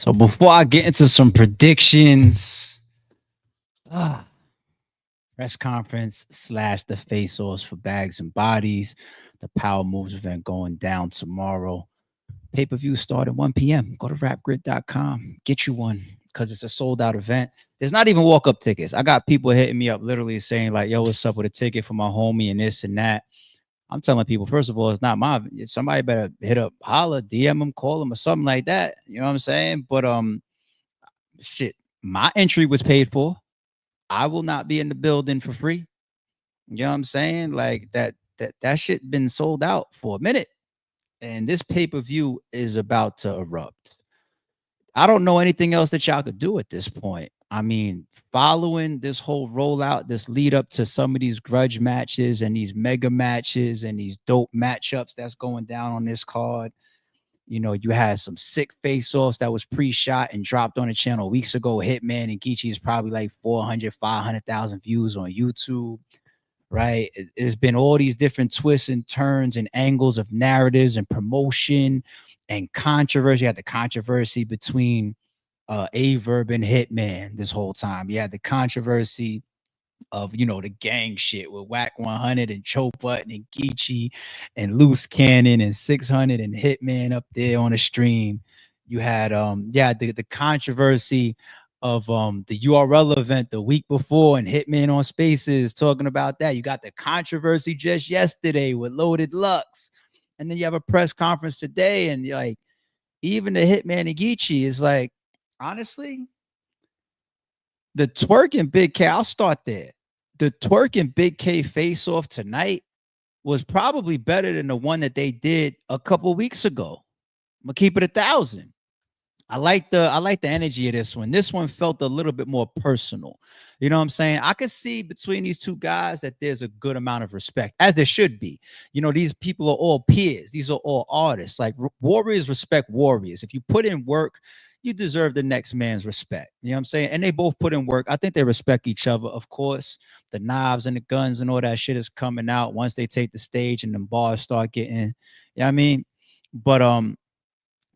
So before I get into some predictions, ah, press conference slash the face-offs for bags and bodies, the Power Moves event going down tomorrow. Pay-per-view start at 1 p.m. Go to rapgrid.com. Get you one because it's a sold-out event. There's not even walk-up tickets. I got people hitting me up literally saying, like, yo, what's up with a ticket for my homie and this and that. I'm telling people, first of all, it's not my somebody better hit up Holla, DM him, call him, or something like that. You know what I'm saying? But shit, my entry was paid for. I will not be in the building for free. You know what I'm saying? Like that shit been sold out for a minute. And this pay-per-view is about to erupt. I don't know anything else that y'all could do at this point. I mean, following this whole rollout, this lead up to some of these grudge matches and these mega matches and these dope matchups that's going down on this card. You know, you had some sick face-offs that was pre-shot and dropped on the channel weeks ago. Hitman and Geechi is probably like 400, 500,000 views on YouTube, right? It's been all these different twists and turns and angles of narratives and promotion and controversy. You had the controversy between Averb and Hitman this whole time. You had the controversy of the gang shit with Whack 100 and Choke Button and Geechi and Loose Cannon and 600 and Hitman up there on the stream. You had the controversy of the URL event the week before and Hitman on Spaces talking about that. You got the controversy just yesterday with Loaded Lux. And then you have a press conference today, and like even the Hitman and Geechi is like, honestly, the Twork and Bigg K, I'll start there. The Twork and Bigg K face off tonight was probably better than the one that they did a couple weeks ago. I'm gonna keep it 1,000. I like the energy of this one. This one felt a little bit more personal. You know what I'm saying? I could see between these two guys that there's a good amount of respect, as there should be. You know, these people are all peers. These are all artists. Like warriors respect warriors. If you put in work, you deserve the next man's respect. You know what I'm saying? And they both put in work. I think they respect each other. Of course, the knives and the guns and all that shit is coming out once they take the stage and the bars start getting, you know what I mean? But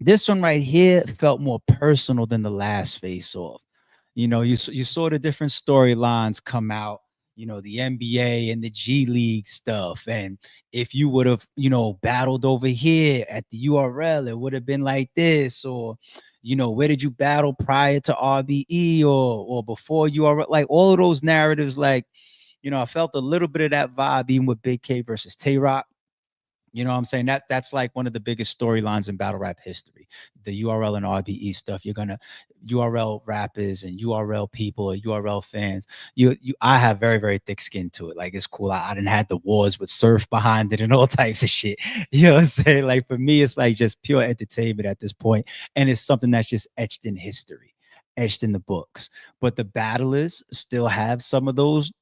this one right here felt more personal than the last face off. You know, you saw the different storylines come out, you know, the NBA and the G League stuff. And if you would have, battled over here at the URL, it would have been like this. Or, where did you battle prior to RBE or before URL? Like all of those narratives, like, I felt a little bit of that vibe even with Bigg K versus Twork. You know what I'm saying? That's like one of the biggest storylines in battle rap history. The URL and RBE stuff. You're gonna URL rappers and URL people or URL fans. I have very, very thick skin to it. Like it's cool. I didn't have the wars with surf behind it and all types of shit. You know what I'm saying? Like for me, it's like just pure entertainment at this point. And it's something that's just etched in history, etched in the books. But the battlers still have some of those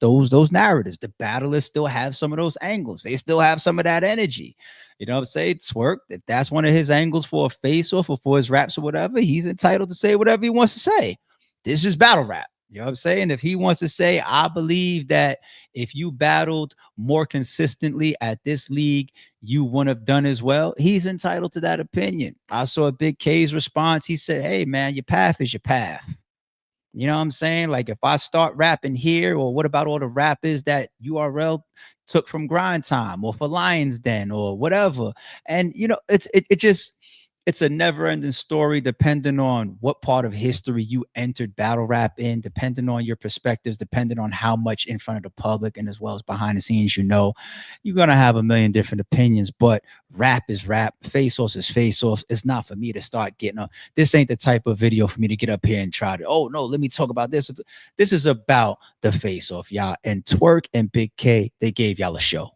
narratives. The battlers still have some of those angles. They still have some of that energy. You know what I'm saying? Twork, if that's one of his angles for a face off or for his raps or whatever, he's entitled to say whatever he wants to say. This is battle rap. You know what I'm saying? If he wants to say, I believe that if you battled more consistently at this league, you wouldn't have done as well, he's entitled to that opinion. I saw Bigg K's response. He said, hey, man, your path is your path. You know what I'm saying? Like if I start rapping here, or what about all the rappers that URL took from Grind Time or for Lions Den or whatever? And it's a never-ending story depending on what part of history you entered battle rap in, depending on your perspectives, depending on how much in front of the public and as well as behind the scenes you're gonna have a million different opinions. But rap is rap, face-offs is face-offs. It's not for me to start getting up. This ain't the type of video for me to get up here and try to, oh no, let me talk about this. This is about the face-off, y'all. And Twork and Bigg K, they gave y'all a show.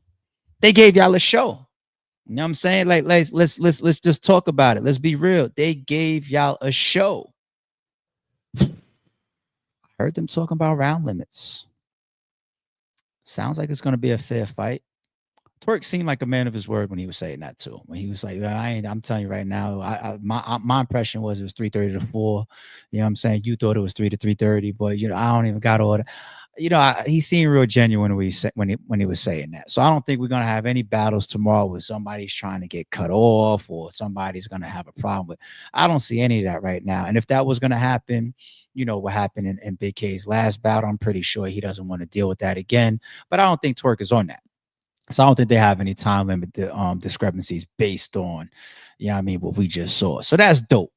They gave y'all a show. You know what I'm saying? Like let's just talk about it. Let's be real. They gave y'all a show. I heard them talking about round limits. Sounds like it's going to be a fair fight. Twork seemed like a man of his word when he was saying that too. When he was like, I'm telling you right now, my impression was it was 3:30 to 4. You know what I'm saying? You thought it was 3 to 3:30, but I don't even got all that. He seemed real genuine when he was saying that. So I don't think we're gonna have any battles tomorrow where somebody's trying to get cut off or somebody's gonna have a problem with. I don't see any of that right now. And if that was gonna happen, what happened in Bigg K's last battle, I'm pretty sure he doesn't want to deal with that again. But I don't think Twork is on that. So I don't think they have any time limit discrepancies based on, I mean, what we just saw. So that's dope.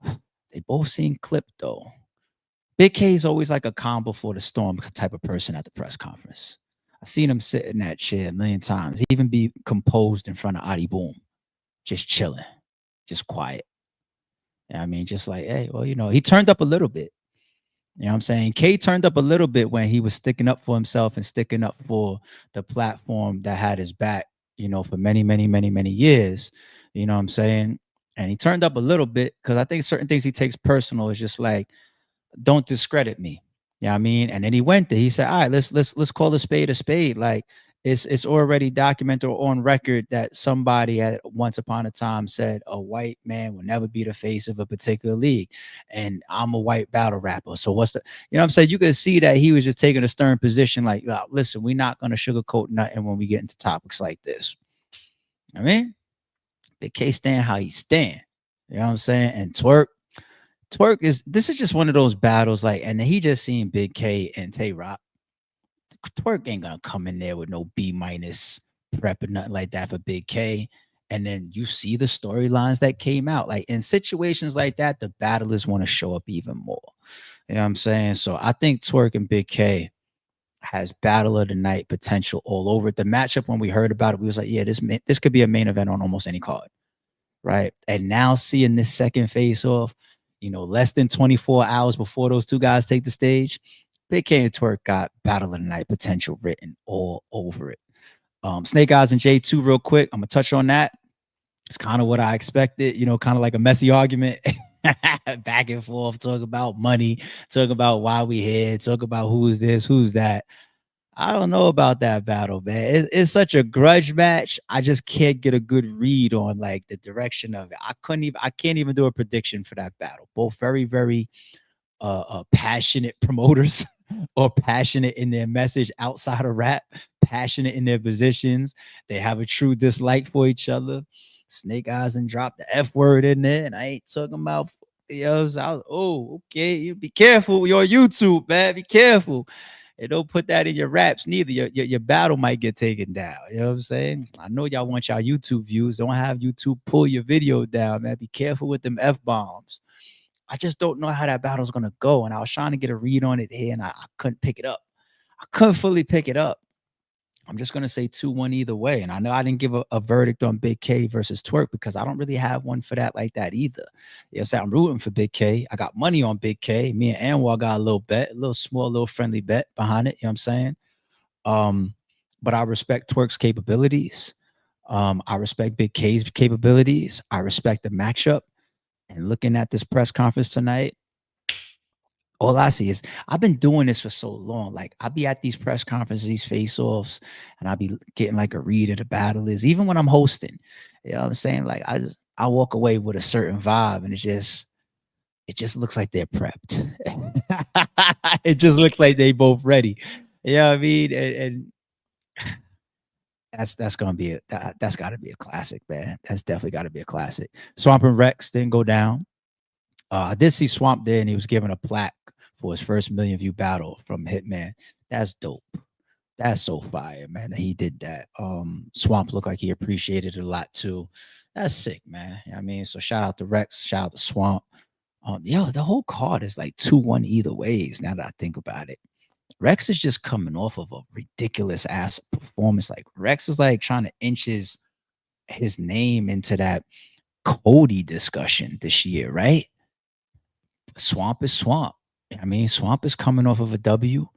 They both seem clipped though. Bigg K is always like a calm before the storm type of person at the press conference. I've seen him sit in that chair a million times, even be composed in front of Adi Boom, just chilling, just quiet. I mean, just like, hey, well, he turned up a little bit. You know what I'm saying? K turned up a little bit when he was sticking up for himself and sticking up for the platform that had his back, for many, many, many, many years. You know what I'm saying? And he turned up a little bit because I think certain things he takes personal is just like, don't discredit me. You know what I mean? And then he went there. He said, all right, let's call a spade a spade. Like it's already documented on record that somebody at once upon a time said a white man will never be the face of a particular league. And I'm a white battle rapper. So what's the, what I'm saying? You can see that he was just taking a stern position, like, listen, we're not gonna sugarcoat nothing when we get into topics like this. I mean, Bigg K stand how he stand. You know what I'm saying? And Twork this is just one of those battles, like, and he just seen Bigg K and Tay Rock. Twork ain't gonna come in there with no B- prep or nothing like that for Bigg K. And then you see the storylines that came out. Like in situations like that, the battlers want to show up even more. You know what I'm saying? So I think Twork and Bigg K has battle of the night potential all over it. The matchup, when we heard about it, we was like, yeah, this could be a main event on almost any card. Right. And now seeing this second face off, less than 24 hours before those two guys take the stage, Bigg K and Twork got battle of the night potential written all over it. Snake Eyes and J2 real quick. I'm gonna touch on that. It's kind of what I expected, kind of like a messy argument. Back and forth, talk about money, talk about why we here, talk about who's this, who's that. I don't know about that battle, man. It's such a grudge match. I just can't get a good read on like the direction of it. I can't even do a prediction for that battle. Both very, very passionate promoters or passionate in their message outside of rap, passionate in their positions. They have a true dislike for each other. Snake Eyes and drop the F word in there, and I ain't talking about okay, you be careful. You're on YouTube, man. Be careful. And don't put that in your raps neither. Your battle might get taken down. You know what I'm saying? I know y'all want y'all YouTube views. Don't have YouTube pull your video down, man. Be careful with them F-bombs. I just don't know how that battle's gonna go. And I was trying to get a read on it here, and I couldn't pick it up. I couldn't fully pick it up. I'm just gonna say 2-1 either way. And I know I didn't give a verdict on Bigg K versus Twork because I don't really have one for that like that either. You know what I'm saying? I'm rooting for Bigg K. I got money on Bigg K. Me and Anwar got a little bet, a little small, little friendly bet behind it. You know what I'm saying? But I respect Twork's capabilities. I respect Bigg K's capabilities. I respect the matchup. And looking at this press conference tonight, all I see is I've been doing this for so long. Like I'll be at these press conferences, these face-offs, and I'll be getting like a read of the battle is, even when I'm hosting. You know what I'm saying? Like I walk away with a certain vibe, and it just looks like they're prepped. It just looks like they both ready. You know what I mean? And that's gonna be that's gotta be a classic, man. That's definitely gotta be a classic. Swamp and Rex didn't go down. I did see Swamp there, and he was given a plaque for his first million view battle from Hitman. That's dope. That's so fire, man, that he did that. Swamp looked like he appreciated it a lot too. That's sick, man. You know what I mean? So shout out to Rex, shout out to Swamp. The whole card is like 2-1 either ways now that I think about it. Rex is just coming off of a ridiculous ass performance. Like Rex is like trying to inch his name into that Cody discussion this year, right? Swamp is Swamp. I mean, Swamp is coming off of a W,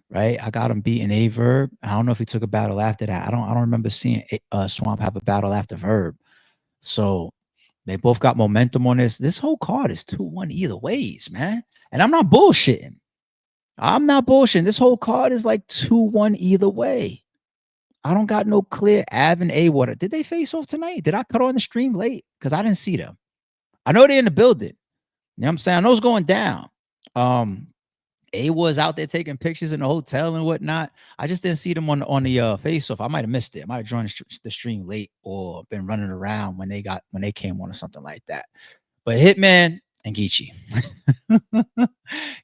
right? I got him beating A Verb. I don't know if he took a battle after that. I don't remember seeing Swamp have a battle after Verb. So they both got momentum on this. This whole card is 2-1 either ways, man. And I'm not bullshitting. I'm not bullshitting. This whole card is like 2-1 either way. I don't got no clear Av and A Water. Did they face off tonight? Did I cut on the stream late? Because I didn't see them. I know they're in the building. You know what I'm saying? I know it's going down. A was out there taking pictures in the hotel and whatnot. I just didn't see them on the face off. I might have missed it. I might have joined the stream late or been running around when they came on or something like that. But Hitman and Geechi.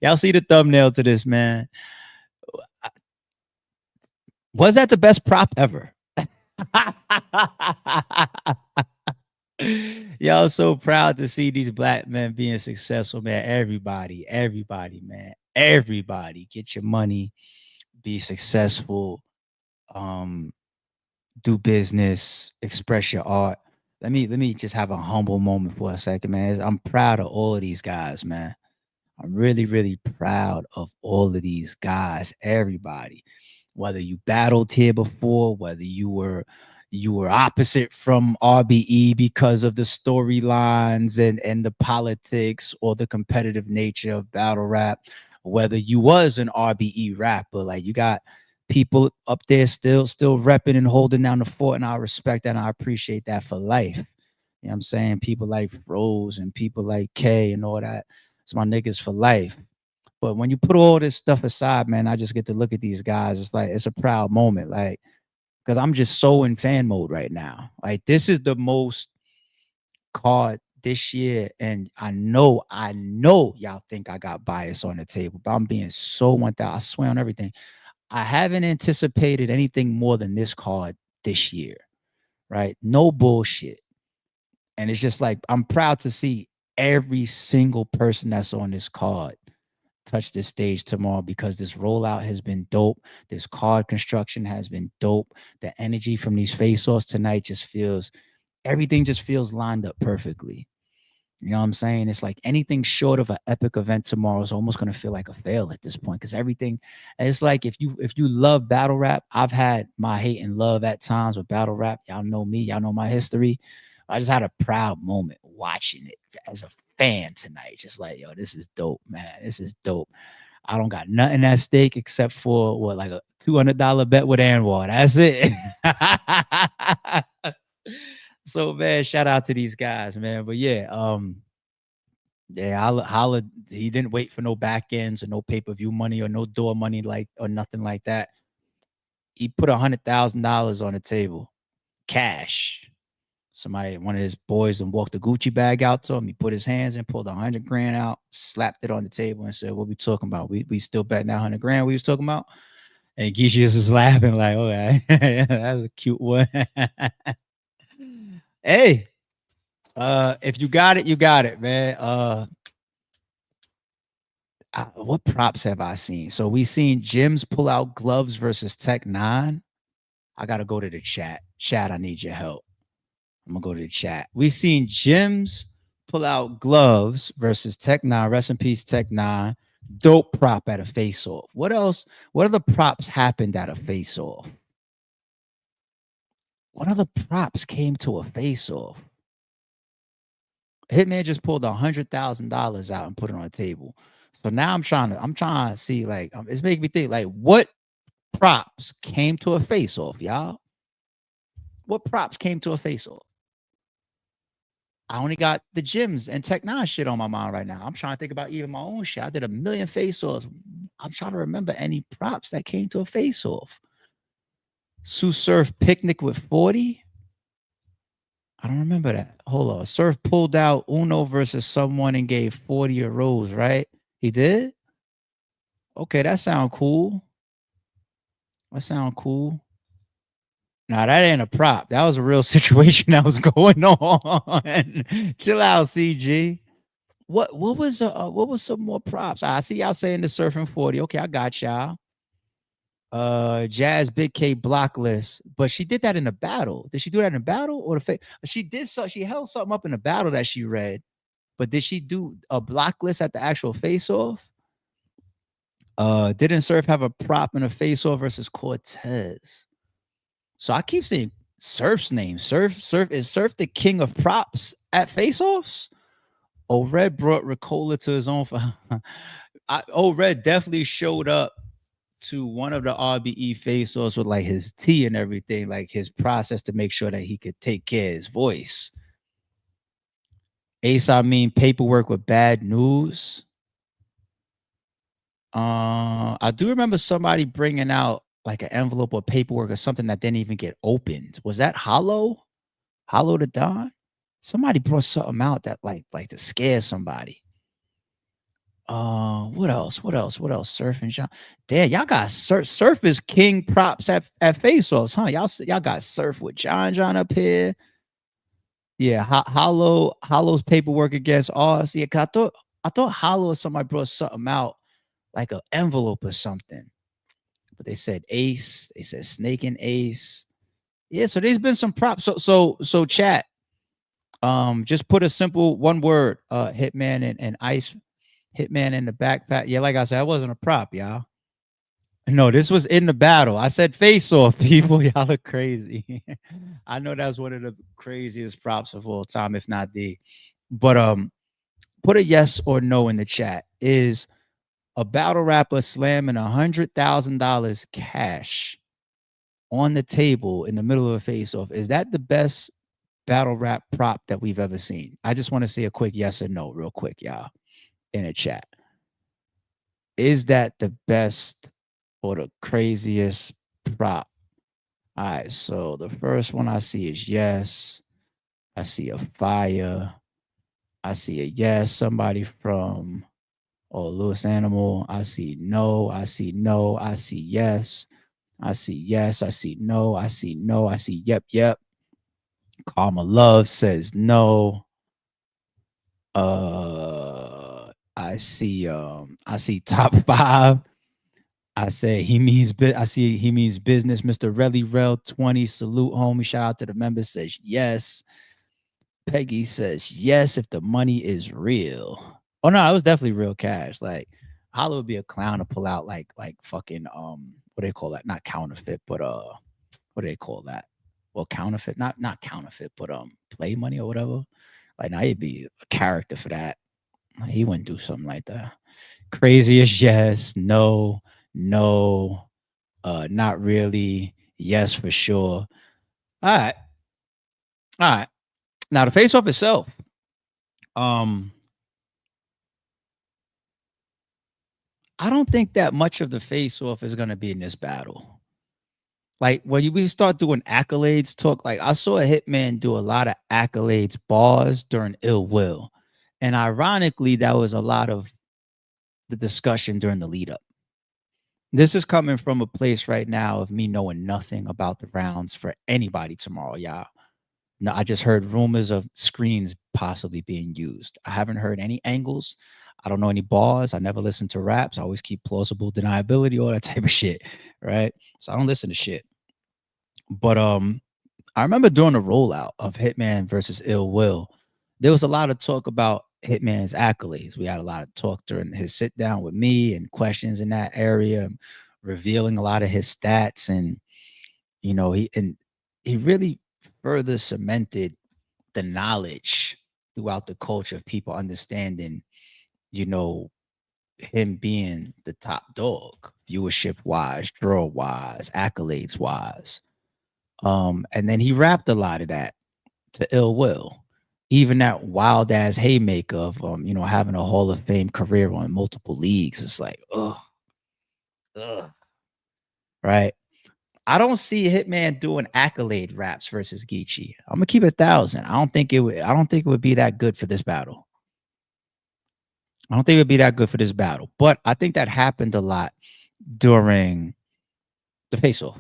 Y'all see the thumbnail to this, man. Was that the best prop ever? Y'all so proud to see these black men being successful, man. Everybody, man. Everybody get your money, be successful, do business, express your art. Let me just have a humble moment for a second, man. I'm proud of all of these guys, man. I'm really, really proud of all of these guys, everybody. Whether you battled here before, whether you were opposite from RBE because of the storylines and the politics or the competitive nature of battle rap, whether you was an RBE rapper, like you got people up there still repping and holding down the fort, and I respect that and I appreciate that for life. You know what I'm saying? People like Rose and people like K and all that. It's my niggas for life. But when you put all this stuff aside, man, I just get to look at these guys. It's like it's a proud moment, like because I'm just so in fan mode right now. Like this is the most card this year, and I know y'all think I got bias on the table, but I'm being so 1,000. I swear on everything. I haven't anticipated anything more than this card this year, right? No bullshit. And it's just like I'm proud to see every single person that's on this card touch this stage tomorrow because this rollout has been dope. This card construction has been dope. The energy from these face-offs tonight just feels everything just feels lined up perfectly. You know what I'm saying? It's like anything short of an epic event tomorrow is almost going to feel like a fail at this point because everything. It's like if you love battle rap, I've had my hate and love at times with battle rap. Y'all know me. Y'all know my history. I just had a proud moment watching it as a fan tonight. Just like, yo, this is dope, man. This is dope. I don't got nothing at stake except for what, like a $200 bet with Anwar. That's it. So man, shout out to these guys, man. But yeah, Holla, he didn't wait for no back ends or no pay-per-view money or no door money like or nothing like that. He put $100,000 on the table, cash. Somebody, one of his boys, and walked the Gucci bag out to him. He put his hands in, pulled 100 grand out, slapped it on the table, and said, "What we talking about? We still betting that 100 grand we was talking about." And Geechi is just laughing like, "Okay, that was a cute one." Hey, if you got it, you got it, man. What props have I seen? So we seen Jims pull out gloves versus Tech Nine. I gotta go to the chat. Chat, I need your help. I'm gonna go to the chat. We seen Jims pull out gloves versus Tech Nine. Rest in peace, Tech Nine. Dope prop at a face off. What else? What other props happened at a face off? What other props came to a face off? Hitman just pulled $100,000 out and put it on the table. So now I'm trying to see like it's making me think like what props came to a face off, y'all? What props came to a face off? I only got the gyms and Tech Nine shit on my mind right now. I'm trying to think about even my own shit. I did a million face offs. I'm trying to remember any props that came to a face off. Sue Surf picnic with 40. I don't remember that. Hold on. Surf pulled out Uno versus someone and gave 40 a rose, right? He did? Okay, that sound cool. That sound cool. Nah, that ain't a prop. That was a real situation that was going on. Chill out, CG. What was some more props? I see y'all saying the surfing 40. Okay, I got y'all. Jazz Bigg K block list, but she did that in a battle. Did she do that in a battle or she did so she held something up in a battle that she read, but did she do a block list at the actual face off? Didn't Surf have a prop in a face off versus Cortez? So I keep saying Surf's name. Surf is Surf the king of props at face offs? Oh, Red brought Ricola to his own. Oh, Red definitely showed up to one of the RBE face-offs with like his tea and everything, like his process to make sure that he could take care of his voice. Ace, I mean paperwork with bad news. I do remember somebody bringing out like an envelope or paperwork or something that didn't even get opened. Was that Hollow? Hollow the Don? Somebody brought something out that like to scare somebody. What else? What else? What else? Surf and John. Damn, y'all got Surf is king props at face offs, huh? Y'all got Surf with John up here. Yeah, Hollow's paperwork against us. Yeah, 'cause I thought Hollow or somebody brought something out like an envelope or something. But they said Ace. They said Snake and Ace. Yeah, so there's been some props. So chat. Just put a simple one word. Hitman and Ice. Hitman in the backpack. Yeah, like I said, I wasn't a prop, y'all. No, this was in the battle. I said face off, people. Y'all are crazy. I know that's one of the craziest props of all time, if not the. But put a yes or no in the chat. Is a battle rapper slamming $100,000 cash on the table in the middle of a face off? Is that the best battle rap prop that we've ever seen? I just want to see a quick yes or no, real quick, y'all, in the chat. Is that the best or the craziest prop? All right, so the first one I see is yes. I see a fire. I see a yes. Somebody from Lewis Animal. I see no. I see no. I see yes. I see yes. I see no. I see no. I see yep. Karma Love says no. I see top five. I say he means I see he means business. Mr. Relly Rel 20. Salute, homie. Shout out to the members. Says yes. Peggy says yes if the money is real. Oh no, it was definitely real cash. Like Hollow would be a clown to pull out like fucking what do they call that? Not counterfeit, but what do they call that? Well, counterfeit, not counterfeit, but play money or whatever. Like now he'd be a character for that. He wouldn't do something like that. Craziest yes, no, not really, yes for sure. All right. All right. Now the face off itself. I don't think that much of the face off is gonna be in this battle. Like when we start doing accolades talk, like I saw a Hitman do a lot of accolades bars during Ill Will. And ironically, that was a lot of the discussion during the lead up. This is coming from a place right now of me knowing nothing about the rounds for anybody tomorrow, y'all. No, I just heard rumors of screens possibly being used. I haven't heard any angles. I don't know any bars. I never listen to raps. I always keep plausible deniability, all that type of shit. Right. So I don't listen to shit. But I remember during the rollout of Hitman versus Ill Will, there was a lot of talk about Hitman's accolades. We had a lot of talk during his sit down with me and questions in that area, revealing a lot of his stats. And, he really further cemented the knowledge throughout the culture of people understanding, you know, him being the top dog, viewership wise, draw wise, accolades wise. And then he rapped a lot of that to Ill Will. Even that wild ass haymaker of having a Hall of Fame career on multiple leagues. It's like, ugh. Right. I don't see Hitman doing accolade raps versus Geechi. I'm gonna keep it 1,000. I don't think it would be that good for this battle. I don't think it would be that good for this battle. But I think that happened a lot during the face-off.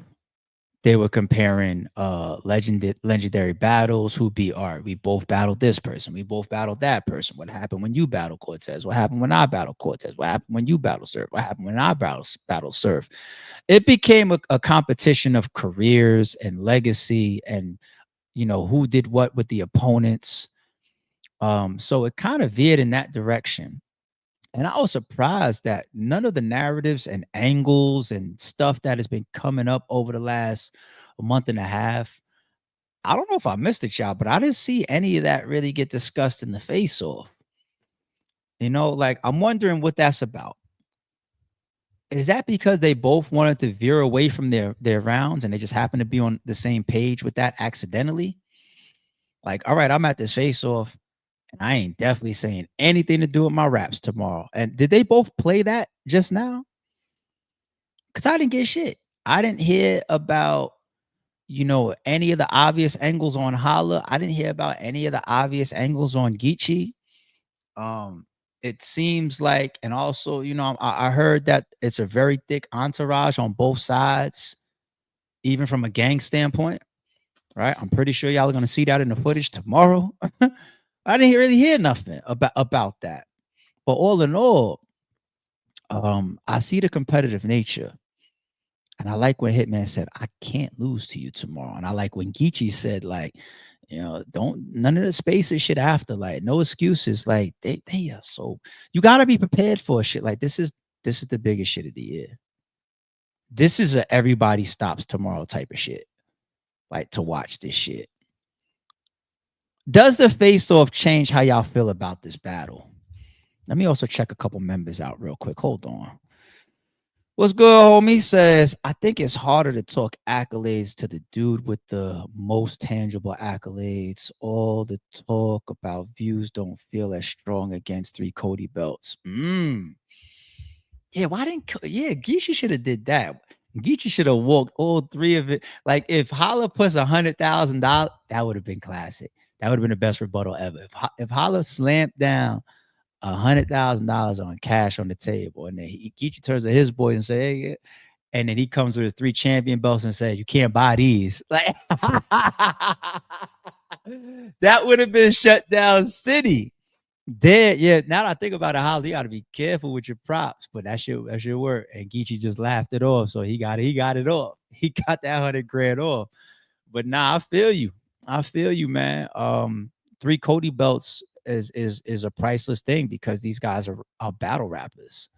They were comparing legendary battles. Who beat art? We both battled this person. We both battled that person. What happened when you battled Cortez? What happened when I battled Cortez? What happened when you battled Surf? What happened when I battled Surf? It became a competition of careers and legacy and who did what with the opponents. So it kind of veered in that direction. And I was surprised that none of the narratives and angles and stuff that has been coming up over the last month and a half. I don't know if I missed it, y'all, but I didn't see any of that really get discussed in the face off. Like I'm wondering what that's about. Is that because they both wanted to veer away from their rounds and they just happened to be on the same page with that accidentally? Like, all right, I'm at this face off, and I ain't definitely saying anything to do with my raps tomorrow. And did they both play that just now? Because I didn't get shit. I didn't hear about, any of the obvious angles on Holla. I didn't hear about any of the obvious angles on Geechi. Um, it seems like, and also, I heard that it's a very thick entourage on both sides, even from a gang standpoint, right? I'm pretty sure y'all are gonna see that in the footage tomorrow. I didn't really hear nothing about that. But all in all, I see the competitive nature. And I like when Hitman said, I can't lose to you tomorrow. And I like when Geechi said, like, don't none of the spaces shit after, like, no excuses. Like they are so you gotta be prepared for shit. Like this is the biggest shit of the year. This is a everybody stops tomorrow type of shit. Like to watch this shit. Does the face off change how y'all feel about this battle? Let me also check a couple members out real quick. Hold on. What's good, homie? Says, I think it's harder to talk accolades to the dude with the most tangible accolades. All the talk about views don't feel as strong against 3 Cody belts. Yeah, why didn't Geechi should have did that. Geechi should have walked all 3 of it. Like if Holla puts $100,000, that would have been classic. That would have been the best rebuttal ever. If Holla slammed down $100,000 on cash on the table, and then Geechi turns to his boys and say, "Hey," yeah. And then he comes with his 3 champion belts and says, "You can't buy these." Like that would have been shut down city. Dead. Yeah. Now that I think about it, Holly, you got to be careful with your props, but that should work. And Geechi just laughed it off, so he got it off. He got that 100 grand off. But nah, I feel you. I feel you, man. 3 Cody belts is a priceless thing because these guys are battle rappers.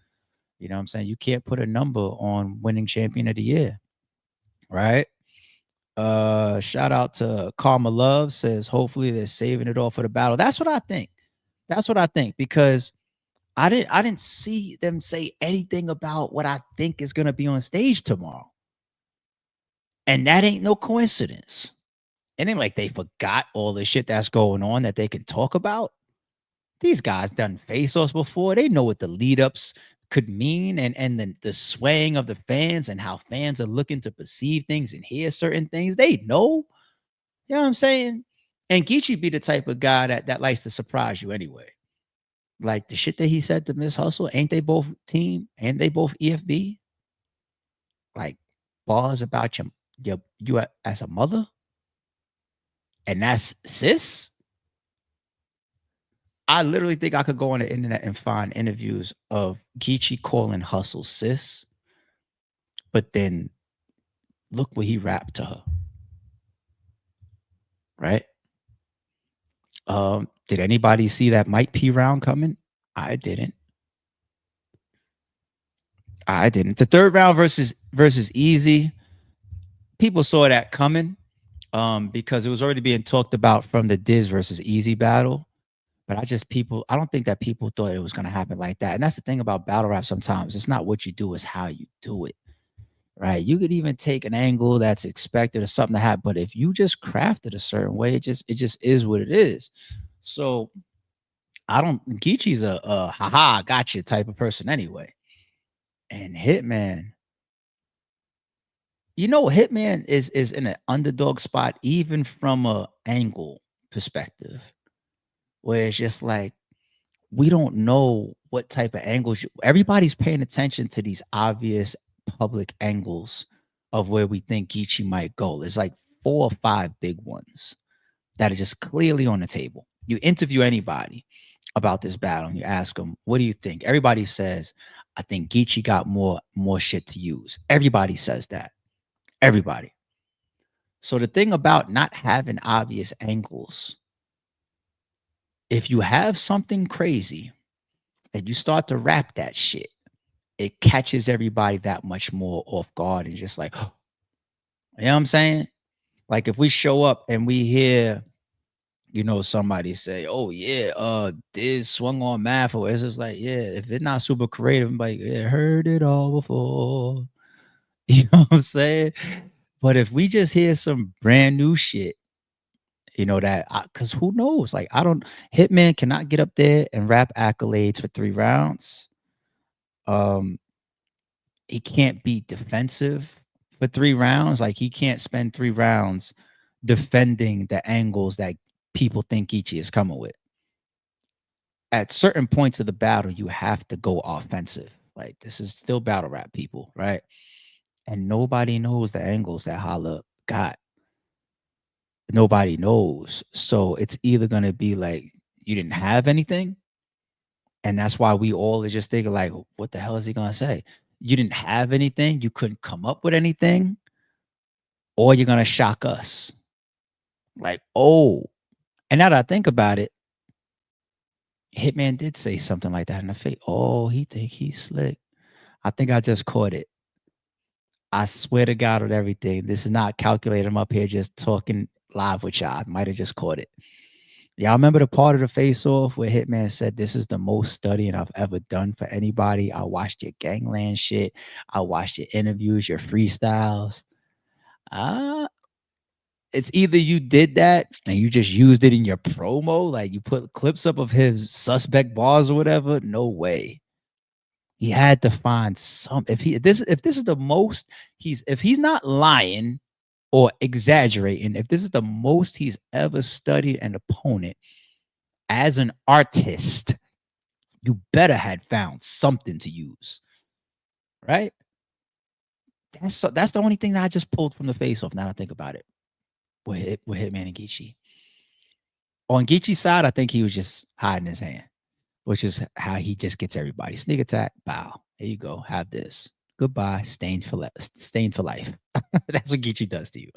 You know what I'm saying? You can't put a number on winning champion of the year, right? Shout out to Karma Love says hopefully they're saving it all for the battle. That's what I think. That's what I think because I didn't see them say anything about what I think is gonna be on stage tomorrow. And that ain't no coincidence. It ain't like they forgot all the shit that's going on that they can talk about. These guys done face-offs before. They know what the lead ups could mean and the swaying of the fans and how fans are looking to perceive things and hear certain things. They know. You know what I'm saying? And Geechi be the type of guy that likes to surprise you anyway. Like the shit that he said to Miss Hustle, ain't they both team? Ain't they both EFB? Like bars about you as a mother? And that's sis? I literally think I could go on the internet and find interviews of Geechi calling Hustle sis, but then look what he rapped to her, right? Did anybody see that Mike P round coming? I didn't. I didn't. The third round versus Easy, people saw that coming, because it was already being talked about from the Diz versus Easy battle. But I don't think that people thought it was going to happen like that. And that's the thing about battle rap sometimes. It's not what you do, it's how you do it. Right. You could even take an angle that's expected or something to happen. But if you just craft it a certain way, it just is what it is. So I don't Geechi's a haha gotcha type of person anyway. And Hitman, Hitman is in an underdog spot, even from a angle perspective, where it's just like we don't know what type of angles everybody's paying attention to these obvious public angles of where we think Geechi might go. There's like 4 or 5 big ones that are just clearly on the table. You interview anybody about this battle and you ask them, what do you think? Everybody says, I think Geechi got more shit to use. Everybody says that. Everybody. So the thing about not having obvious angles, if you have something crazy and you start to rap that shit, it catches everybody that much more off guard and just like, you know what I'm saying? Like if we show up and we hear somebody say, "Oh yeah, Diz swung on math," or it's just like, yeah, if it's not super creative, I'm like, yeah, heard it all before. You know what I'm saying? But if we just hear some brand new shit, that because who knows? Like, I don't Hitman cannot get up there and rap accolades for 3 rounds. Um, he can't be defensive for 3 rounds. Like, he can't spend 3 rounds defending the angles that people think Geechi is coming with. At certain points of the battle, you have to go offensive. Like, this is still battle rap, people, right? And nobody knows the angles that Holla got. Nobody knows. So it's either gonna be like you didn't have anything, and that's why we all are just thinking like, what the hell is he gonna say? You didn't have anything, you couldn't come up with anything, or you're gonna shock us. Like, oh. And now that I think about it, Hitman did say something like that in the face. Oh, he think he's slick. I think I just caught it. I swear to God on everything. This is not calculated. I'm up here just talking live with y'all. I might have just caught it. Y'all remember the part of the face off where Hitman said, "This is the most studying I've ever done for anybody. I watched your gangland shit. I watched your interviews, your freestyles." Uh, it's either you did that and you just used it in your promo, like you put clips up of his suspect bars or whatever. No way. He had to find some. If this is the most if he's not lying or exaggerating, if this is the most he's ever studied an opponent as an artist, you better had found something to use, right? That's the only thing that I just pulled from the face off. Now that I think about it, with Hitman and Geechi. On Geechi's side, I think he was just hiding his hand, which is how he just gets everybody. Sneak attack, bow. Here you go. Have this. Goodbye. Stained for stained for life. That's what Geechi does to you.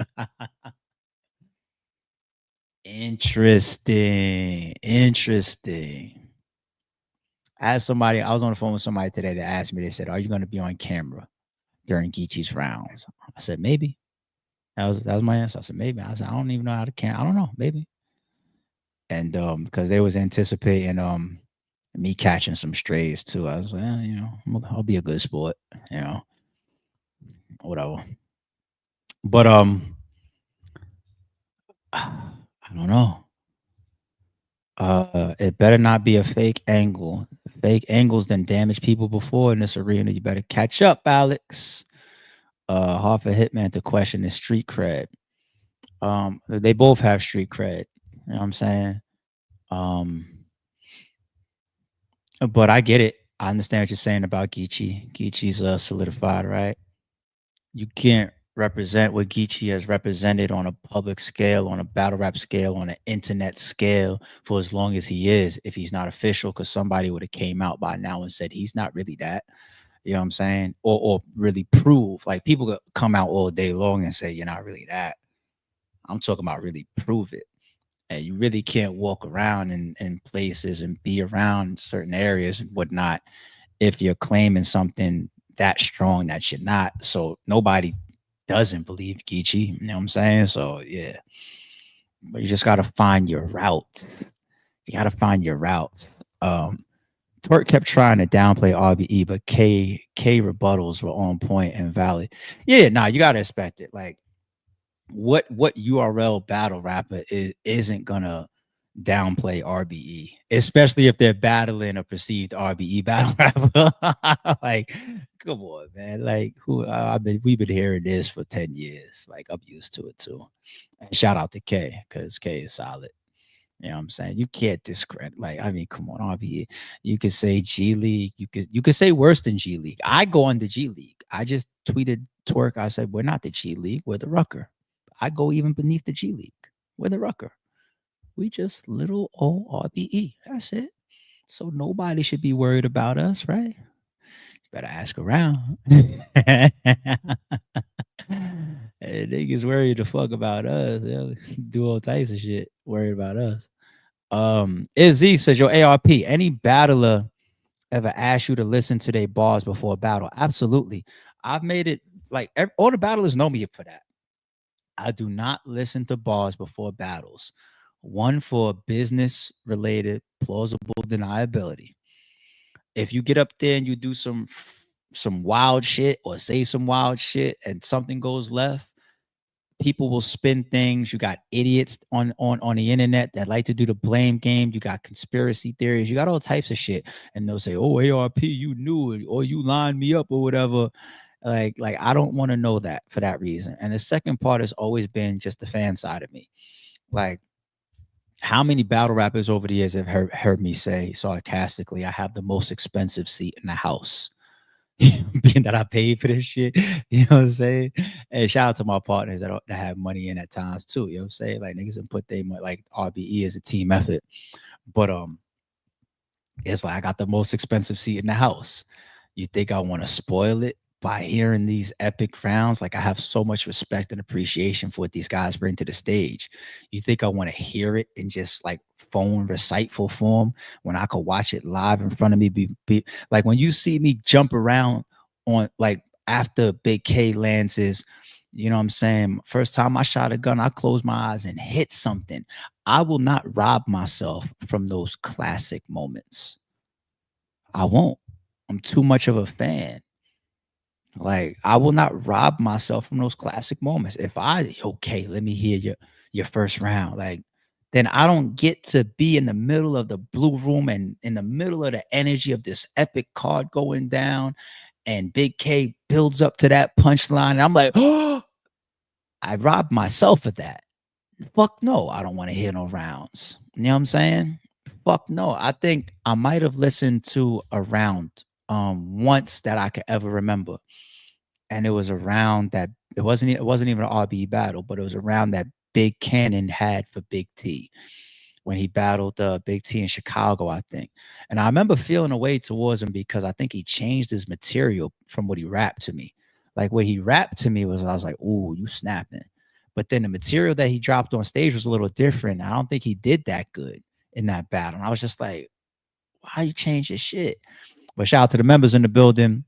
Interesting. Interesting. As somebody, I was on the phone with somebody today that asked me, they said, "Are you going to be on camera during Geechi's rounds?" I said, maybe. That was my answer. I said, maybe. I said, I don't even know how to I don't know, maybe. And because they was anticipating me catching some strays too. I was like, I'll be a good sport, you know, whatever. But I don't know. It better not be a fake angle. Fake angles then damage people before in this arena. You better catch up, Alex. Hard for Hitman to question his street cred. They both have street cred. You know what I'm saying? Um, but I get it. I understand what you're saying about Geechi. Geechi's solidified, right? You can't represent what Geechi has represented on a public scale, on a battle rap scale, on an internet scale for as long as he is, if he's not official, because somebody would have came out by now and said he's not really that. You know what I'm saying? Or really prove. Like, people could come out all day long and say you're not really that. I'm talking about really prove it. And you really can't walk around in places and be around certain areas and whatnot if you're claiming something that strong that you're not. So nobody doesn't believe Geechi. You know what I'm saying? So yeah. But you just gotta find your routes. You gotta find your routes. Twork kept trying to downplay RBE, but K rebuttals were on point and valid. Yeah, nah, you gotta expect it. Like, what URL battle rapper isn't gonna downplay RBE, especially if they're battling a perceived RBE battle rapper. Like, come on, man. Like, we've been hearing this for 10 years. Like, I'm used to it too. And shout out to K, because K is solid. You know what I'm saying? You can't discredit. Like, I mean, come on, RBE. You could say G League. You could say worse than G League. I go on the G League. I just tweeted Twork. I said, we're not the G League. We're the Rucker. I go even beneath the G League. We're the Rucker. We just little old RBE. That's it. So nobody should be worried about us, right? You better ask around. Hey, niggas worried the fuck about us. They'll do all types of shit. Worried about us. Izzy says, "Your ARP, any battler ever asked you to listen to their bars before a battle?" Absolutely. I've made it like all the battlers know me for that. I do not listen to bars before battles. one for business related plausible deniability. If you get up there and you do some wild shit or say some wild shit and something goes left, people will spin things. You got idiots on the internet that like to do the blame game. You got conspiracy theories. You got all types of shit, and they'll say, "Oh, ARP, you knew it, or you lined me up, or whatever." Like I don't want to know that for that reason. And the second part has always been just the fan side of me. Like, how many battle rappers over the years have heard me say sarcastically, "I have the most expensive seat in the house." Being that I paid for this shit, you know what I'm saying? And shout out to my partners that have money in at times too. You know what I'm saying? Like niggas and put they like RBE as a team effort. But it's like I got the most expensive seat in the house. You think I want to spoil it by hearing these epic rounds? Like I have so much respect and appreciation for what these guys bring to the stage. You think I want to hear it in just like phone reciteful form when I could watch it live in front of me? Be like when you see me jump around on like after Bigg K lands his, you know what I'm saying? First time I shot a gun, I closed my eyes and hit something. I will not rob myself from those classic moments. I won't. I'm too much of a fan. Like I will not rob myself from those classic moments. If I okay, let me hear your first round. Like then I don't get to be in the middle of the blue room and in the middle of the energy of this epic card going down, and Bigg K builds up to that punchline. And I'm like, oh, I robbed myself of that. Fuck no, I don't want to hear no rounds. You know what I'm saying? Fuck no. I think I might have listened to a round once that I could ever remember. And it was a round that it wasn't even an RB battle, but it was a round that Big Cannon had for Big T when he battled Big T in Chicago, I think. And I remember feeling a way towards him because I think he changed his material from what he rapped to me. Like what he rapped to me was, I was like, "Ooh, you snapping." But then the material that he dropped on stage was a little different. I don't think he did that good in that battle. And I was just like, "Why you change your shit?" But shout out to the members in the building.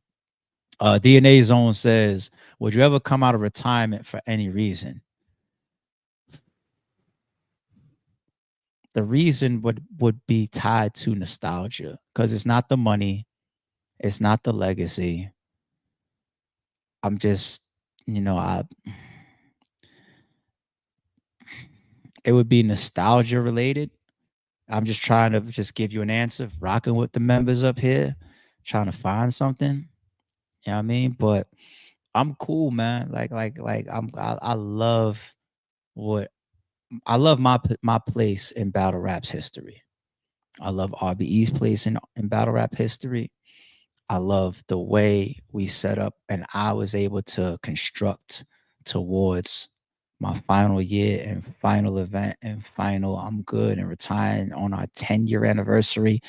DNA Zone says, "Would you ever come out of retirement for any reason?" The reason would be tied to nostalgia because it's not the money, it's not the legacy. I'm just, you know, I it would be nostalgia related. I'm just trying to just give you an answer, rocking with the members up here, trying to find something. You know what I mean? But I'm cool, man. I love what I love my place in battle rap's history. I love RBE's place in battle rap history. I love the way we set up and I was able to construct towards my final year and final event and final I'm good and retiring on our 10-year anniversary.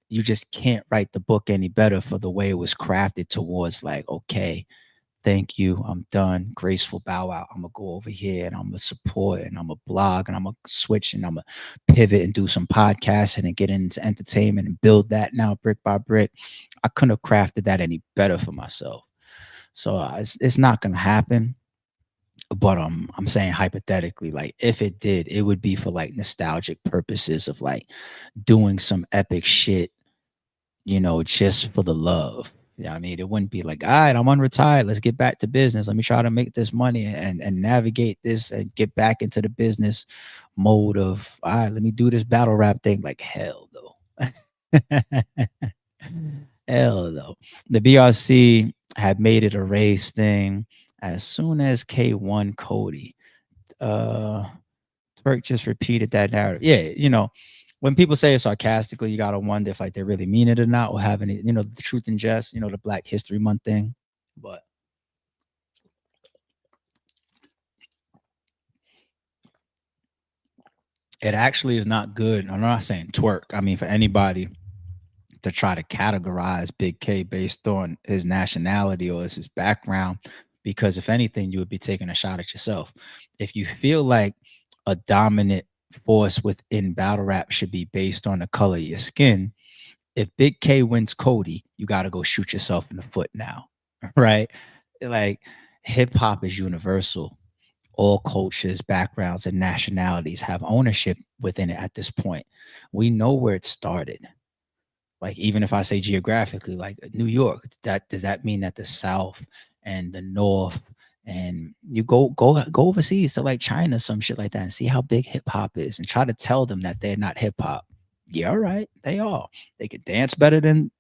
You just can't write the book any better for the way it was crafted towards like, okay, thank you. I'm done. Graceful bow out. I'm gonna go over here and I'm gonna support and I'm gonna blog and I'm gonna switch and I'm gonna pivot and do some podcasting and get into entertainment and build that now brick by brick. I couldn't have crafted that any better for myself. So it's not gonna happen. But I'm saying hypothetically, like if it did, it would be for like nostalgic purposes of like doing some epic shit, just for the love. Yeah, I mean, it wouldn't be like, all right, I'm unretired. Let's get back to business. Let me try to make this money and navigate this and get back into the business mode of, all right, let me do this battle rap thing. Like hell though. Hell no. The BRC had made it a race thing as soon as K won Cody. Uh Twork just repeated that narrative. Yeah, when people say it sarcastically, you gotta wonder if like they really mean it or not, or have any, the truth and jest, the Black History Month thing. But it actually is not good. I'm not saying Twork. I mean, for anybody to try to categorize Bigg K based on his nationality or his background, because if anything, you would be taking a shot at yourself. If you feel like a dominant force within battle rap should be based on the color of your skin, if Bigg K wins Cody, you got to go shoot yourself in the foot now, right? Like hip hop is universal. All cultures, backgrounds, and nationalities have ownership within it at this point. We know where it started. Like, even if I say geographically, like New York, that does that mean that the South and the North, and you go overseas to like China, some shit like that, and see how big hip hop is, and try to tell them that they're not hip hop. Yeah, all right, they are. They could dance better than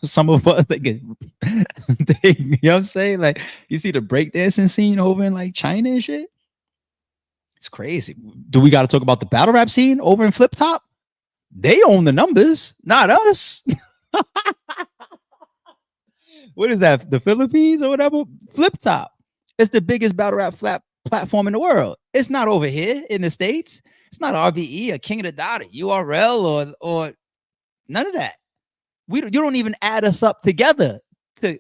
some of us. They could, you know what I'm saying? Like, you see the breakdancing scene over in like China and shit. It's crazy. Do we got to talk about the battle rap scene over in Flip Top? They own the numbers, not us. What is that? The Philippines or whatever? Flip Top. It's the biggest battle rap platform in the world. It's not over here in the States. It's not RBE or King of the Dot, URL or none of that. You don't even add us up together to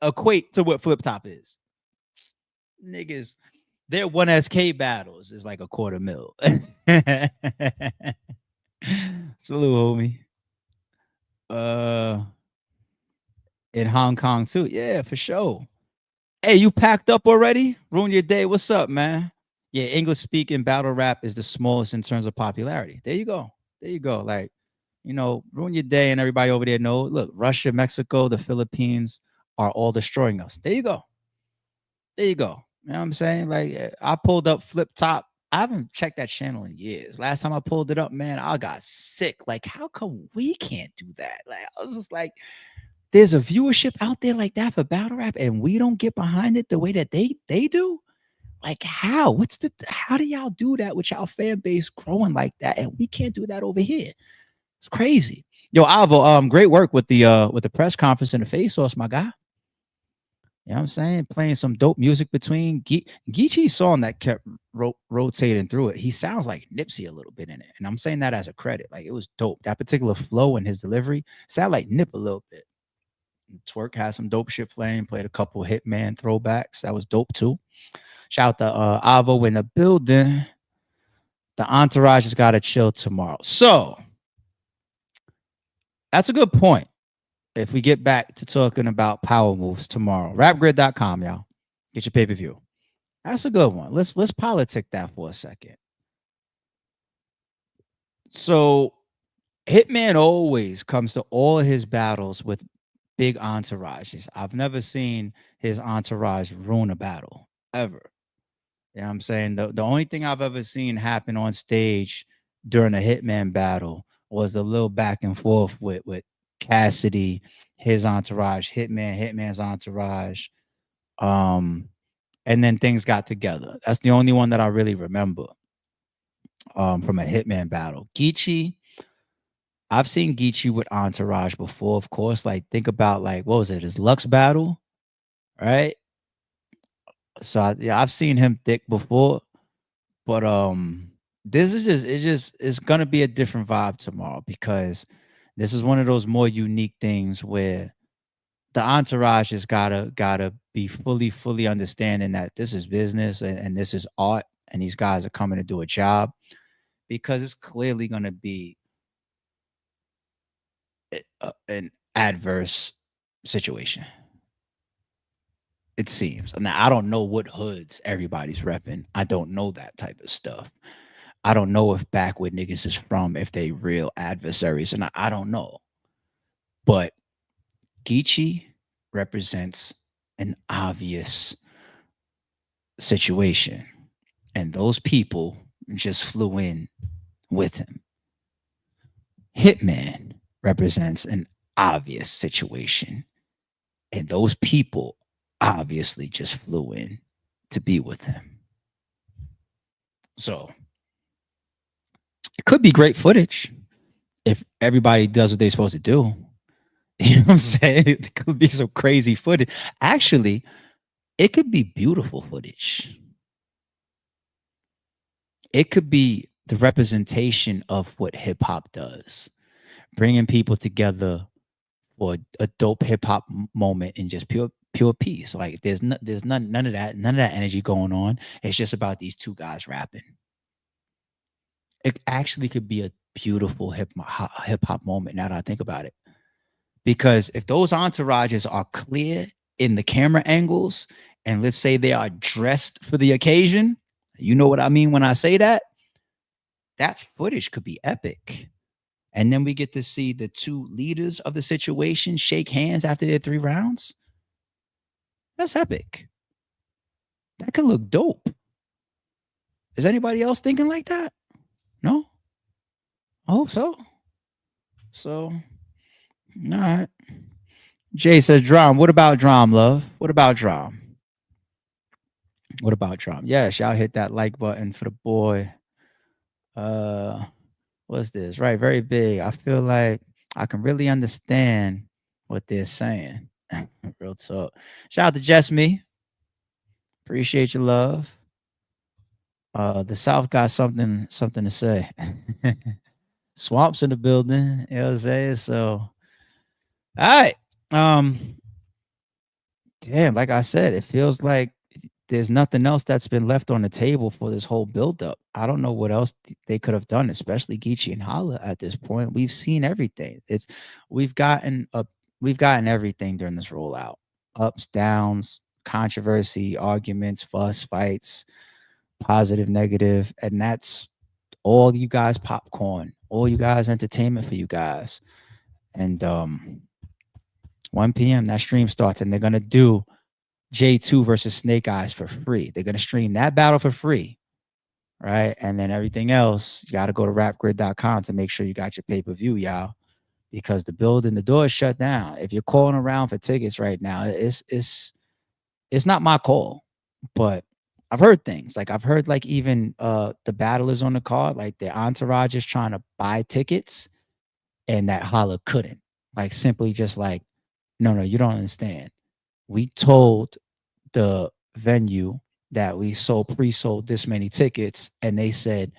equate to what Flip Top is. Niggas, their 1SK battles is like $250,000. Salute, homie. In Hong Kong too. Yeah, for sure. Hey, you packed up already? Ruin your day. What's up, man? Yeah, English speaking battle rap is the smallest in terms of popularity. There you go. There you go. Like, ruin your day and everybody over there know. Look, Russia, Mexico, the Philippines are all destroying us. There you go. There you go. You know what I'm saying? Like, I pulled up Flip Top. I haven't checked that channel in years. Last time I pulled it up, man, I got sick. Like, how come we can't do that? Like, I was just like, there's a viewership out there like that for battle rap, and we don't get behind it the way that they do. Like, how? How do y'all do that with y'all fan base growing like that, and we can't do that over here? It's crazy. Yo, Avo, great work with the press conference and the face-offs, my guy. You know what I'm saying? Playing some dope music between Geechi's song that kept rotating through it. He sounds like Nipsey a little bit in it. And I'm saying that as a credit. Like, it was dope. That particular flow and his delivery sound like Nip a little bit. Twork had some dope shit playing, played a couple Hitman throwbacks. That was dope too. Shout out to Avo in the building. The entourage has got to chill tomorrow. So that's a good point. If we get back to talking about power moves tomorrow, rapgrid.com, y'all. Get your pay-per-view. That's a good one. Let's politic that for a second. So Hitman always comes to all of his battles with big entourages. I've never seen his entourage ruin a battle ever. You know what I'm saying? The only thing I've ever seen happen on stage during a Hitman battle was the little back and forth with Cassidy, his entourage, Hitman's entourage. And then things got together. That's the only one that I really remember from a Hitman battle. Geechi, I've seen Geechi with entourage before, of course. Like, think about, like, what was it? His Lux battle, right? So I've seen him thick before, but this is it's gonna be a different vibe tomorrow, because this is one of those more unique things where the entourage has gotta be fully understanding that this is business and this is art, and these guys are coming to do a job, because it's clearly gonna be an adverse situation. It seems. Now, I don't know what hoods everybody's repping. I don't know that type of stuff. I don't know if back where niggas is from, if they real adversaries, and I don't know. But Geechi represents an obvious situation, and those people just flew in with him. Hitman represents an obvious situation, and those people obviously just flew in to be with him. So it could be great footage if everybody does what they're supposed to do. You know what I'm saying? It could be some crazy footage. Actually, it could be beautiful footage. It could be the representation of what hip hop does, bringing people together for a dope hip hop moment in just pure peace. Like, there's none of that energy going on. It's just about these two guys rapping. It actually could be a beautiful hip hop moment, now that I think about it. Because if those entourages are clear in the camera angles, and let's say they are dressed for the occasion, You know what I mean when I say that? That footage could be epic. And then we get to see the two leaders of the situation shake hands after their 3 rounds. That's epic. That could look dope. Is anybody else thinking like that? No? I hope so. So, all right. Jay says, Drum, what about Drum, love? What about Drum? What about Drum? Yes, y'all hit that like button for the boy. What's this? Right, very big. I feel like I can really understand what they're saying. Real talk. Shout out to Just Me. Appreciate your love. The South got something to say. Swamps in the building, you know what I'm saying? So all right. Damn, like I said, it feels like there's nothing else that's been left on the table for this whole buildup. I don't know what else they could have done, especially Geechi and Holla at this point. We've seen everything. We've gotten everything during this rollout. Ups, downs, controversy, arguments, fuss, fights, positive, negative, and that's all you guys popcorn, all you guys entertainment for you guys. And 1 p.m. that stream starts, and they're gonna do J2 versus Snake Eyes for free. They're gonna stream that battle for free, right? And then everything else, you got to go to rapgrid.com to make sure you got your pay-per-view, y'all, because the door is shut down. If you're calling around for tickets right now, it's not my call, but I've heard things. Like I've heard like even the battlers on the card, like their entourage is trying to buy tickets, and that Holla couldn't. Like simply just like, no, you don't understand. We told the venue that we pre-sold this many tickets, and they said,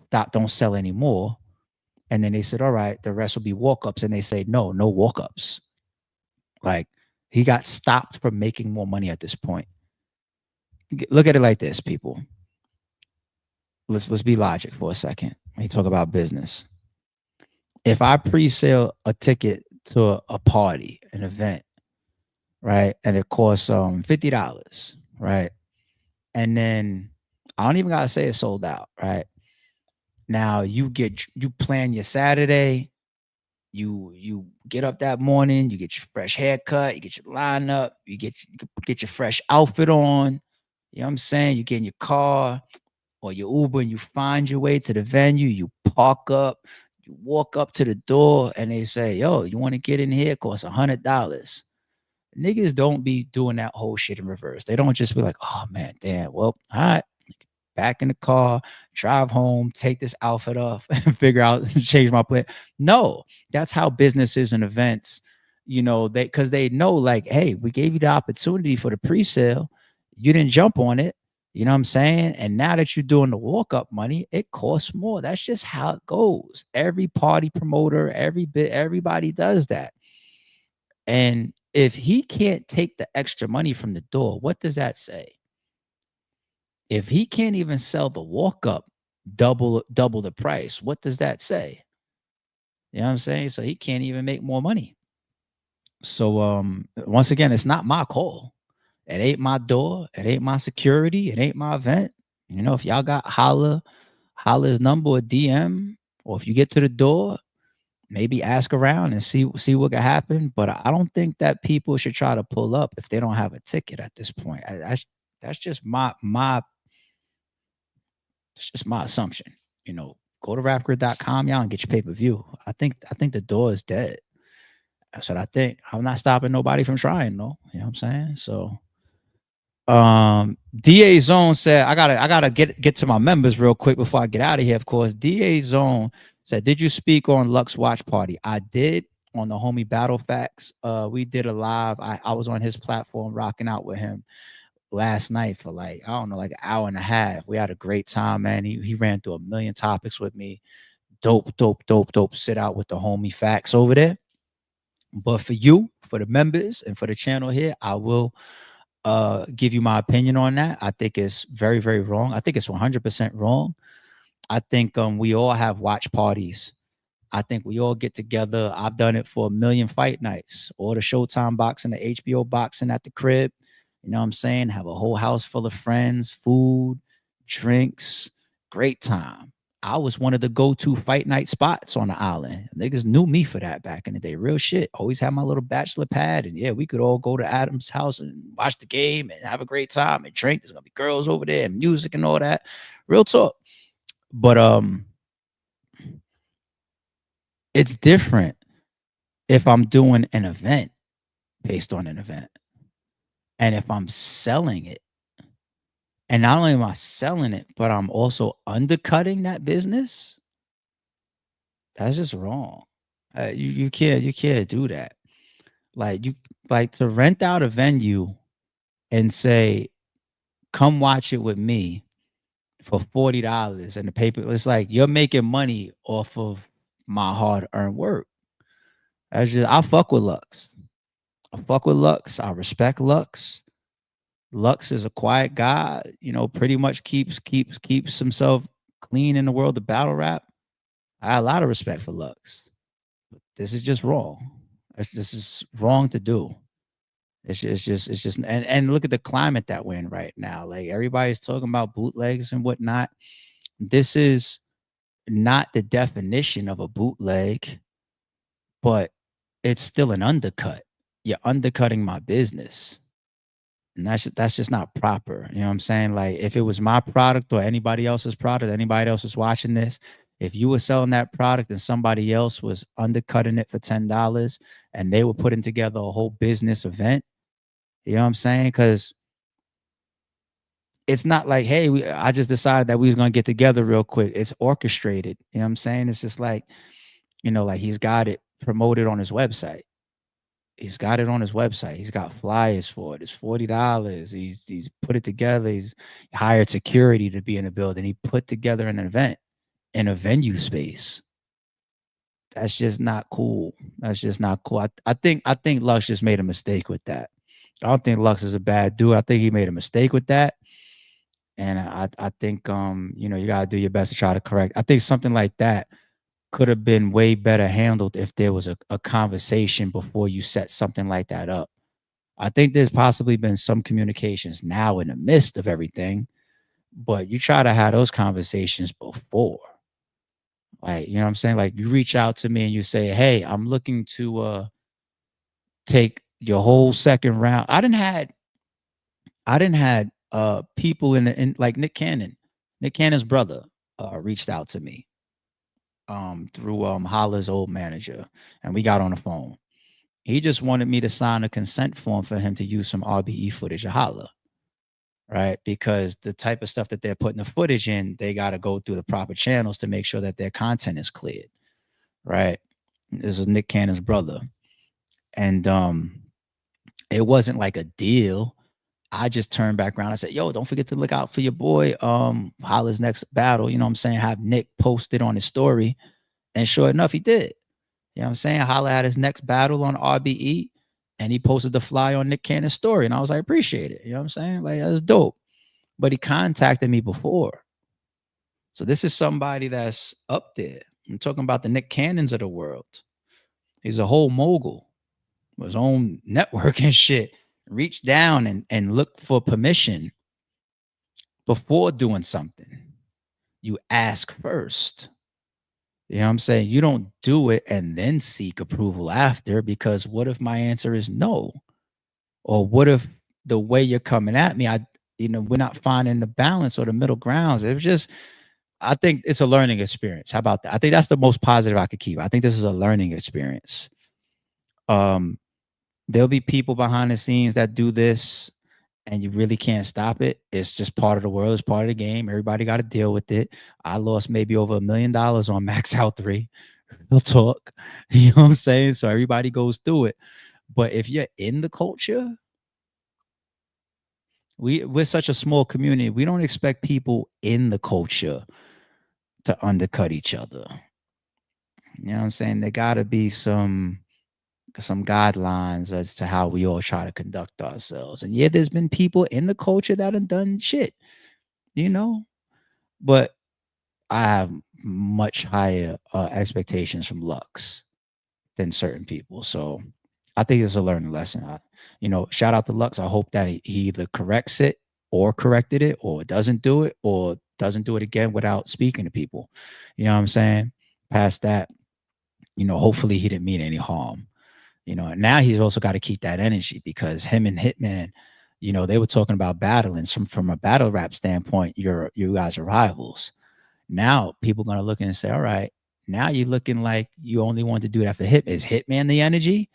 stop, don't sell anymore. And then they said, all right, the rest will be walk-ups. And they say, no walk-ups. Like he got stopped from making more money at this point. Look at it like this, people. Let's be logic for a second. When you talk about business. If I pre-sale a ticket to a party, an event, right, and it costs $50, right, and then I don't even gotta say it's sold out, right? Now you plan your Saturday, you get up that morning, you get your fresh haircut, you get your lineup, you get your fresh outfit on. You know what I'm saying? You get in your car or your Uber and you find your way to the venue, you park up, you walk up to the door, and they say, yo, you want to get in here? It costs $100. Niggas don't be doing that whole shit in reverse. They don't just be like, oh man, damn, well, all right, back in the car, drive home, take this outfit off, and figure out change my plan. No, that's how businesses and events, because they know, like, hey, we gave you the opportunity for the pre-sale, you didn't jump on it. You know what I'm saying? And now that you're doing the walk-up money, it costs more. That's just how it goes. Every party promoter, everybody does that. And if he can't take the extra money from the door, what does that say? If he can't even sell the walk-up double the price, what does that say? You know what I'm saying? So he can't even make more money. So once again, it's not my call. It ain't my door. It ain't my security. It ain't my event. If y'all got Holla's number or DM, or if you get to the door, maybe ask around and see what could happen. But I don't think that people should try to pull up if they don't have a ticket at this point. That's just my it's just my assumption. Go to rapgrid.com, y'all, and get your pay-per-view. I think the door is dead. That's what I think. I'm not stopping nobody from trying, though. You know what I'm saying? So DA Zone said, I gotta get to my members real quick before I get out of here. Of course, DA Zone said, did you speak on Lux Watch Party? I did, on the homie Battle Facts. We did a live. I was on his platform rocking out with him last night for like, I don't know, like an hour and a half. We had a great time, man. He ran through a million topics with me. Dope sit out with the homie Facts over there. But for the members and for the channel here, I will give you my opinion on that. I think it's very, very wrong. I think it's 100% wrong. I think we all have watch parties. I think we all get together. I've done it for a million fight nights, or the Showtime boxing, the HBO boxing at the crib. You know what I'm saying? Have a whole house full of friends, food, drinks, great time. I was one of the go-to fight night spots on the island. Niggas knew me for that back in the day. Real shit. Always had my little bachelor pad, and yeah, we could all go to Adam's house and watch the game and have a great time and drink. There's gonna be girls over there and music and all that. Real talk. But it's different if I'm doing an event based on an event. And if I'm selling it, and not only am I selling it, but I'm also undercutting that business, that's just wrong. You can't do that. Like you like to rent out a venue and say, "Come watch it with me for $40," and the paper. It's like you're making money off of my hard earned work. I fuck with Lux. I fuck with Lux. I respect Lux. Lux is a quiet guy, pretty much keeps himself clean in the world of battle rap. I have a lot of respect for Lux. But this is just wrong. This is wrong to do. It's just and look at the climate that we're in right now. Like everybody's talking about bootlegs and whatnot. This is not the definition of a bootleg, but it's still an undercut. You're undercutting my business. And that's just not proper. You know what I'm saying? Like if it was my product or anybody else's product, anybody else is watching this, if you were selling that product and somebody else was undercutting it for $10 and they were putting together a whole business event, you know what I'm saying? Because it's not like, hey, I just decided that we was gonna get together real quick. It's orchestrated. You know what I'm saying? It's just like, like he's got it promoted on his website. He's got it on his website. He's got flyers for it. It's $40. He's put it together. He's hired security to be in the building. He put together an event in a venue space. That's just not cool. That's just not cool. I think Lux just made a mistake with that. I don't think Lux is a bad dude. I think he made a mistake with that. And I think you gotta do your best to try to correct. I think something like that could have been way better handled if there was a conversation before you set something like that up. I think there's possibly been some communications now in the midst of everything, but you try to have those conversations before. Like, you know what I'm saying? Like you reach out to me and you say, "Hey, I'm looking to take your whole second round." I didn't had people in like Nick Cannon. Nick Cannon's brother reached out to me through Holla's old manager, and we got on the phone. He just wanted me to sign a consent form for him to use some RBE footage of Holla, right? Because the type of stuff that they're putting the footage in, they got to go through the proper channels to make sure that their content is cleared, right? This is Nick Cannon's brother, and it wasn't like a deal. I just turned back around. I said, "Yo, don't forget to look out for your boy, Holla's next battle." You know what I'm saying? Have Nick posted on his story, and sure enough, he did. You know what I'm saying? Holla had his next battle on RBE and he posted the fly on Nick Cannon's story. And I was like, appreciate it. You know what I'm saying? Like, that's dope. But he contacted me before. So this is somebody that's up there. I'm talking about the Nick Cannons of the world. He's a whole mogul with his own network and shit. Reach down and look for permission before doing something. You ask first. You know what I'm saying? You don't do it and then seek approval after, because what if my answer is no? Or what if the way you're coming at me, we're not finding the balance or the middle grounds. It was just, I think it's a learning experience. How about that? I think that's the most positive I could keep. I think this is a learning experience. Um, there'll be people behind the scenes that do this and you really can't stop it. It's just part of the world. It's part of the game. Everybody got to deal with it. I lost maybe over $1 million on Max Out 3. Real talk. You know what I'm saying? So everybody goes through it. But if you're in the culture, we're such a small community. We don't expect people in the culture to undercut each other. You know what I'm saying? There gotta be some guidelines as to how we all try to conduct ourselves. And yeah, there's been people in the culture that have done shit, you know, but I have much higher expectations from Lux than certain people. So I think it's a learning lesson. Shout out to Lux. I hope that he either corrects it or corrected it or doesn't do it or doesn't do it again without speaking to people. You know what I'm saying? Past that, hopefully he didn't mean any harm. And now he's also got to keep that energy because him and Hitman, they were talking about battling. From a battle rap standpoint, you guys are rivals. Now people gonna look and say, all right, now you're looking like you only want to do that for Hit. Is Hitman the energy?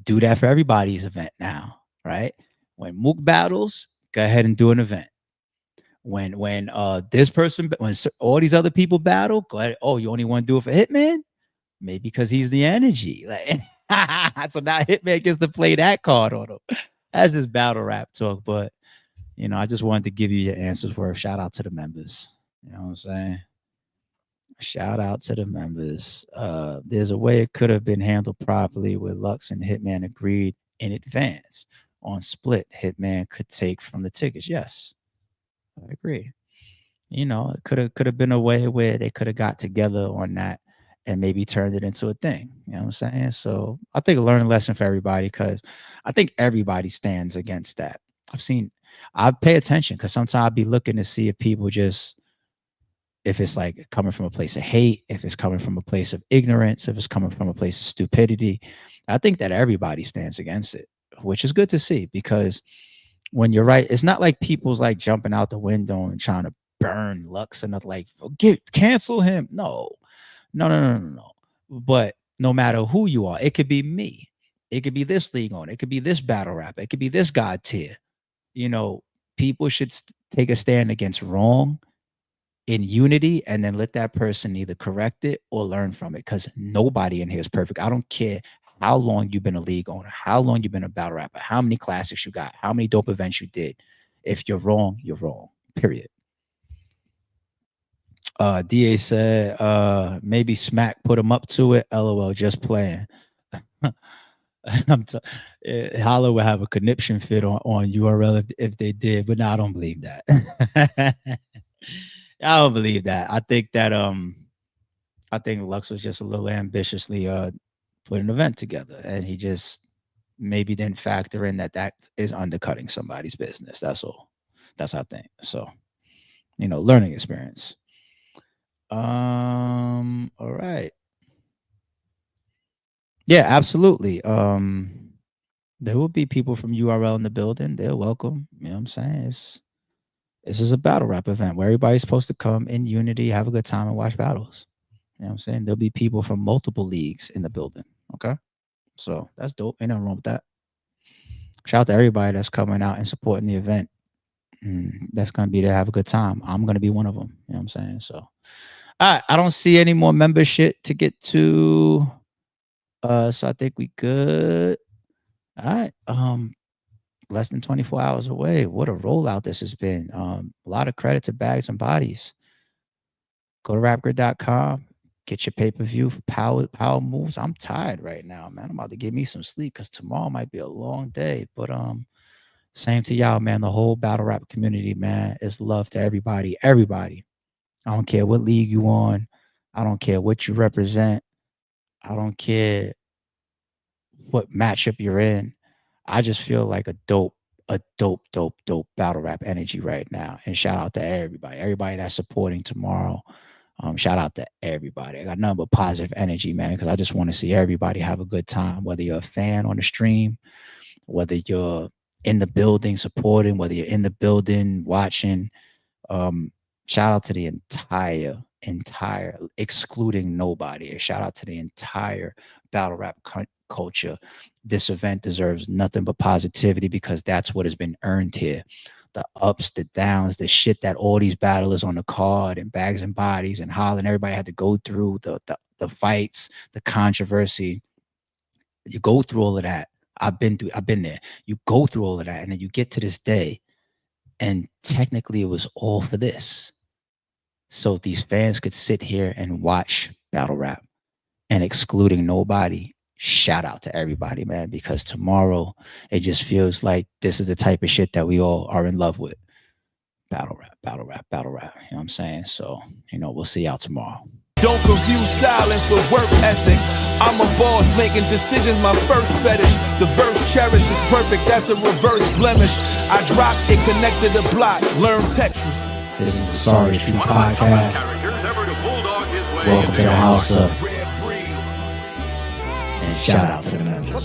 Do that for everybody's event now, right? When Mook battles, go ahead and do an event. When this person, when all these other people battle, go ahead. Oh, you only want to do it for Hitman? Maybe because he's the energy. Like, so now Hitman gets to play that card on him. That's just battle rap talk. But I just wanted to give you your answers worth. Shout out to the members. You know what I'm saying? Shout out to the members. There's a way it could have been handled properly where Lux and Hitman agreed in advance on split Hitman could take from the tickets. Yes, I agree. It could have been a way where they could have got together on that and maybe turned it into a thing. You know what I'm saying? So I think a learning lesson for everybody because I think everybody stands against that. I pay attention because sometimes I'll be looking to see if people just if it's like coming from a place of hate, if it's coming from a place of ignorance, if it's coming from a place of stupidity. I think that everybody stands against it, which is good to see because when you're right, it's not like people's like jumping out the window and trying to burn Lux and like cancel him. No, no, no, no, no, no. But no matter who you are, it could be me. It could be this league on. It could be this battle rap. It could be this god tier. People should take a stand against wrong in unity and then let that person either correct it or learn from it because nobody in here is perfect. I don't care how long you've been a league owner, how long you've been a battle rapper, how many classics you got, how many dope events you did. If you're wrong, you're wrong. Period. DA said, maybe Smack put him up to it. LOL, just playing. Holla would have a conniption fit on URL if they did, but no, I don't believe that. I don't believe that. I think Lux was just a little ambitiously put an event together, and he just maybe didn't factor in that is undercutting somebody's business. That's all. That's I think. So, learning experience. All right. Yeah, absolutely. There will be people from URL in the building. They're welcome. You know what I'm saying? This is a battle rap event where everybody's supposed to come in unity, have a good time, and watch battles. You know what I'm saying? There'll be people from multiple leagues in the building. Okay. So that's dope. Ain't nothing wrong with that. Shout out to everybody that's coming out and supporting the event. That's going to be there, have a good time. I'm going to be one of them. You know what I'm saying? So, all right. I don't see any more membership to get to. So I think we good. All right. Less than 24 hours away. What a rollout this has been. A lot of credit to Bags and Bodies. Go to rapgrid.com. Get your pay-per-view for power moves. I'm tired right now, man. I'm about to give me some sleep because tomorrow might be a long day. But same to y'all, man. The whole battle rap community, man, is love to everybody. Everybody. I don't care what league you on. I don't care what you represent. I don't care what matchup you're in. I just feel like a dope battle rap energy right now. And shout out to everybody that's supporting tomorrow. Shout out to everybody. I got nothing but positive energy, man, because I just want to see everybody have a good time, whether you're a fan on the stream, whether you're in the building supporting, whether you're in the building watching. Shout out to the entire, excluding nobody. Shout out to the entire battle rap culture. This event deserves nothing but positivity because that's what has been earned here. The ups, the downs, the shit that all these battlers on the card and Bags and Bodies and Holla and everybody had to go through, the fights, the controversy. You go through all of that. I've been there. You go through all of that, and then you get to this day, and technically it was all for this. So these fans could sit here and watch battle rap and excluding nobody. Shout out to everybody, man, because tomorrow it just feels like this is the type of shit that we all are in love with. Battle rap, battle rap, battle rap. You know what I'm saying? So, we'll see y'all tomorrow. Don't confuse silence with work ethic. I'm a boss, making decisions my first fetish. The verse cherished is perfect, that's a reverse blemish. I dropped it, connected the block, learn Tetris. This is the Sorry True Podcast. Welcome to the house of. And shout out to the members.